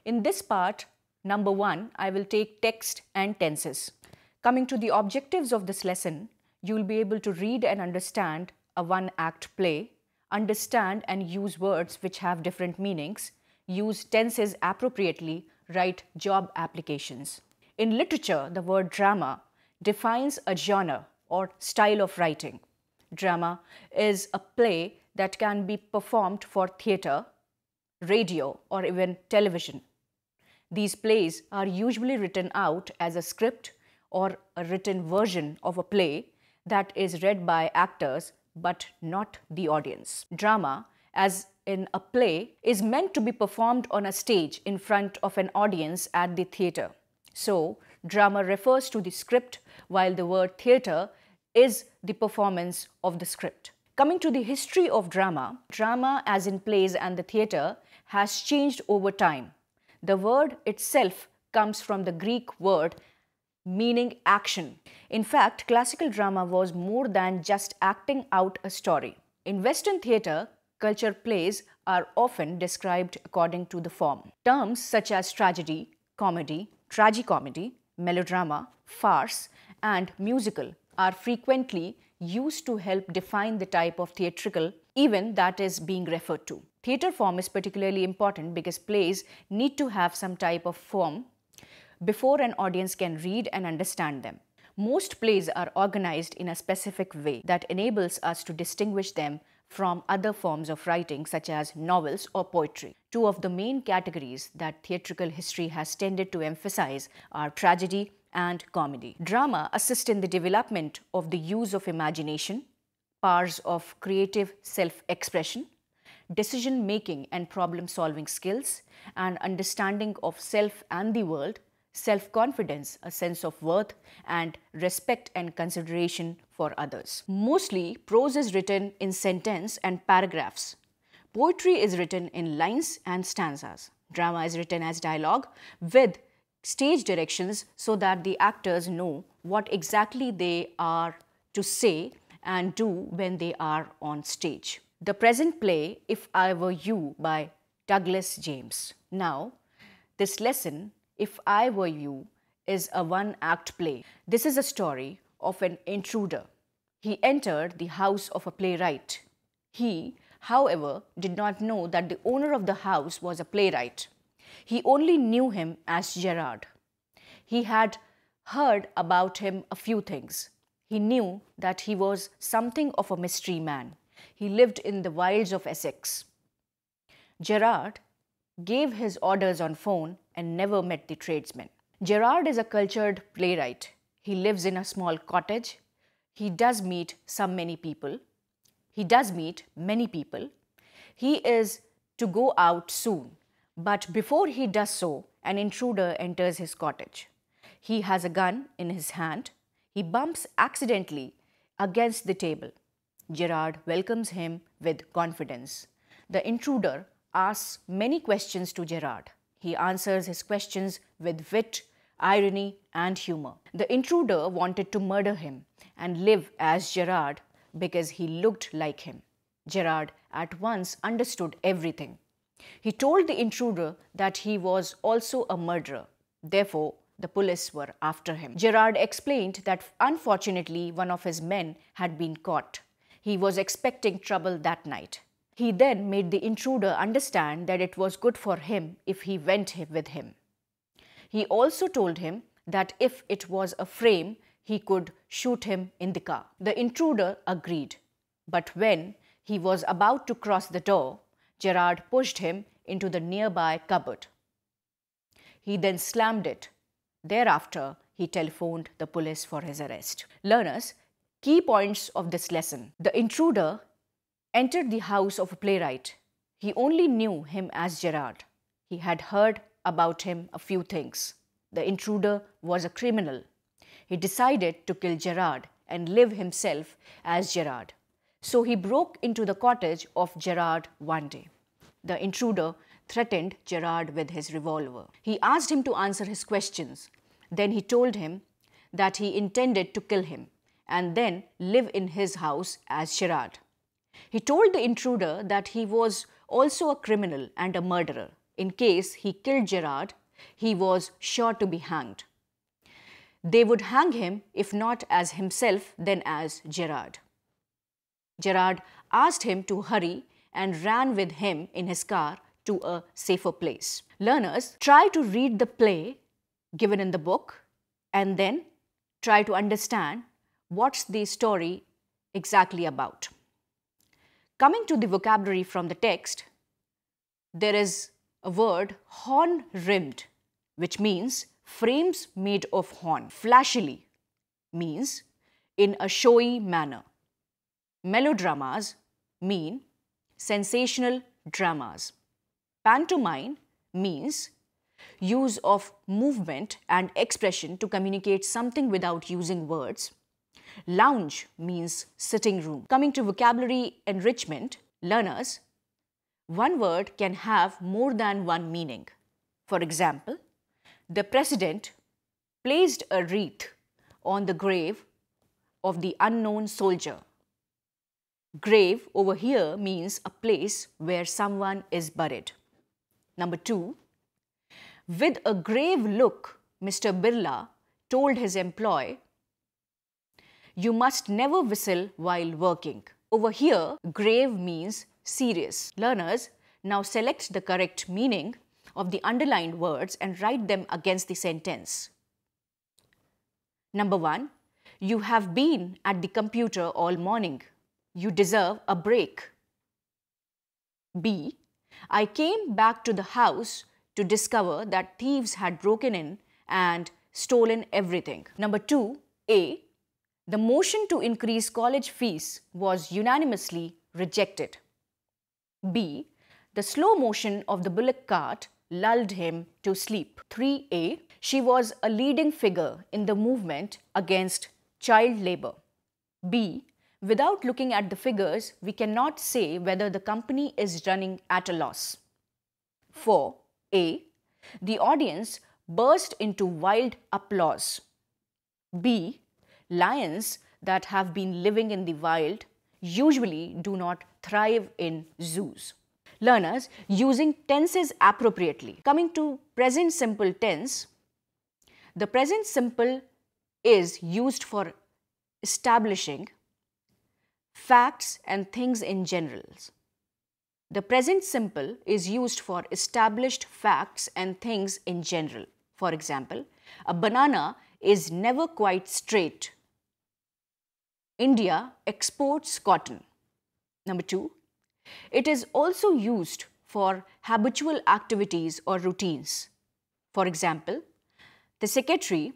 In this part, number 1, I will take text and tenses. Coming to the objectives of this lesson, you will be able to read and understand a one-act play, understand and use words which have different meanings, use tenses appropriately, write job applications. In literature, the word drama defines a genre or style of writing. Drama is a play that can be performed for theatre, radio, or even television. These plays are usually written out as a script or a written version of a play that is read by actors but not the audience. Drama, as in a play, is meant to be performed on a stage in front of an audience at the theatre. So, drama refers to the script, while the word theatre is the performance of the script. Coming to the history of drama, drama as in plays and the theatre has changed over time. The word itself comes from the Greek word meaning action. In fact, classical drama was more than just acting out a story. In Western theatre, culture plays are often described according to the form. Terms such as tragedy, comedy, tragicomedy, melodrama, farce, and musical are frequently used to help define the type of theatrical event that is being referred to. Theatre form is particularly important because plays need to have some type of form before an audience can read and understand them. Most plays are organized in a specific way that enables us to distinguish them from other forms of writing such as novels or poetry. Two of the main categories that theatrical history has tended to emphasize are tragedy and comedy. Drama assists in the development of the use of imagination, powers of creative self-expression, decision-making and problem-solving skills, and understanding of self and the world, self-confidence, a sense of worth, and respect and consideration for others. Mostly, prose is written in sentence and paragraphs. Poetry is written in lines and stanzas. Drama is written as dialogue with stage directions so that the actors know what exactly they are to say and do when they are on stage. The present play, If I Were You by Douglas James. Now, this lesson, If I Were You, is a one-act play. This is a story of an intruder. He entered the house of a playwright. He, however, did not know that the owner of the house was a playwright. He only knew him as Gerard. He had heard about him a few things. He knew that he was something of a mystery man. He lived in the wilds of Essex. Gerard gave his orders on phone and never met the tradesmen. Gerard is a cultured playwright. He lives in a small cottage. He does meet many people. He is to go out soon, but before he does so, an intruder enters his cottage. He has a gun in his hand. He bumps accidentally against the table. Gerard welcomes him with confidence. The intruder asks many questions to Gerard. He answers his questions with wit, irony, and humor. The intruder wanted to murder him and live as Gerard because he looked like him. Gerard at once understood everything. He told the intruder that he was also a murderer. Therefore, the police were after him. Gerard explained that unfortunately one of his men had been caught. He was expecting trouble that night. He then made the intruder understand that it was good for him if he went with him. He also told him that if it was a frame, he could shoot him in the car. The intruder agreed, but when he was about to cross the door, Gerard pushed him into the nearby cupboard. He then slammed it. Thereafter, he telephoned the police for his arrest. Learners, key points of this lesson. The intruder entered the house of a playwright. He only knew him as Gerard. He had heard about him a few things. The intruder was a criminal. He decided to kill Gerard and live himself as Gerard. So he broke into the cottage of Gerard one day. The intruder threatened Gerard with his revolver. He asked him to answer his questions. Then he told him that he intended to kill him and then live in his house as Gerard. He told the intruder that he was also a criminal and a murderer. in case he killed Gerard, he was sure to be hanged. They would hang him if not as himself, then as Gerard. Gerard asked him to hurry and ran with him in his car to a safer place. Learners, try to read the play given in the book and then try to understand what's the story exactly about. Coming to the vocabulary from the text, there is a word horn-rimmed, which means frames made of horn. Flashily means in a showy manner. Melodramas mean sensational dramas. Pantomime means use of movement and expression to communicate something without using words. Lounge means sitting room. Coming to vocabulary enrichment, learners, one word can have more than one meaning. For example, the president placed a wreath on the grave of the unknown soldier. Grave over here means a place where someone is buried. Number 2, with a grave look, Mr. Birla told his employee, "You must never whistle while working." Over here, grave means serious. Learners, now select the correct meaning of the underlined words and write them against the sentence. Number 1, you have been at the computer all morning. You deserve a break. B, I came back to the house to discover that thieves had broken in and stolen everything. Number 2, A, the motion to increase college fees was unanimously rejected. B, the slow motion of the bullock cart lulled him to sleep. 3A, she was a leading figure in the movement against child labor. B, without looking at the figures, we cannot say whether the company is running at a loss. 4A, the audience burst into wild applause. B, lions that have been living in the wild usually do not thrive in zoos. Learners, using tenses appropriately. Coming to present simple tense, the present simple is used for establishing facts and things in general. The present simple is used for established facts and things in general. For example, a banana is never quite straight. India exports cotton. Number 2, it is also used for habitual activities or routines. For example, the secretary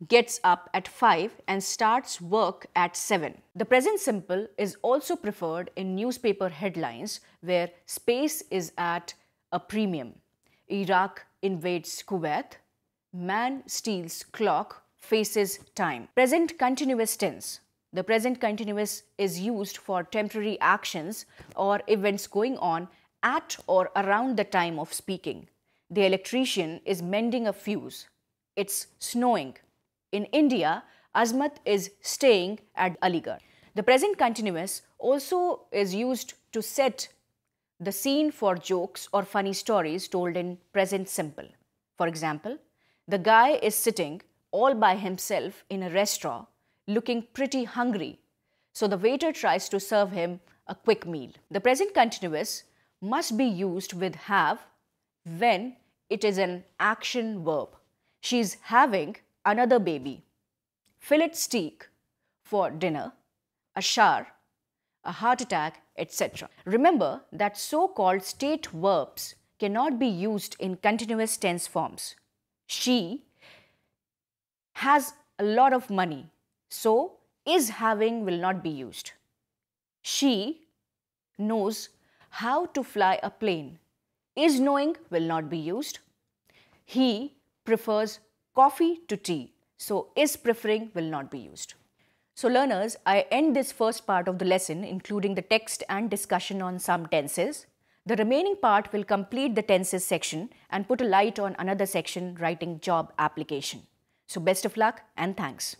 gets up at 5 and starts work at 7. The present simple is also preferred in newspaper headlines where space is at a premium. Iraq invades Kuwait. Man steals clock, faces time. Present continuous tense. The present continuous is used for temporary actions or events going on at or around the time of speaking. The electrician is mending a fuse. It's snowing. In India, Azmat is staying at Aligarh. The present continuous also is used to set the scene for jokes or funny stories told in present simple. For example, the guy is sitting all by himself in a restaurant looking pretty hungry, so the waiter tries to serve him a quick meal. The present continuous must be used with have when it is an action verb. She's having another baby. Fillet steak for dinner, a shower, a heart attack, etc. Remember that so-called state verbs cannot be used in continuous tense forms. She has a lot of money, so is having will not be used. She knows how to fly a plane. Is knowing will not be used. He prefers coffee to tea, so is preferring will not be used. So learners, I end this first part of the lesson including the text and discussion on some tenses. The remaining part will complete the tenses section and put a light on another section, writing job application. So best of luck and thanks.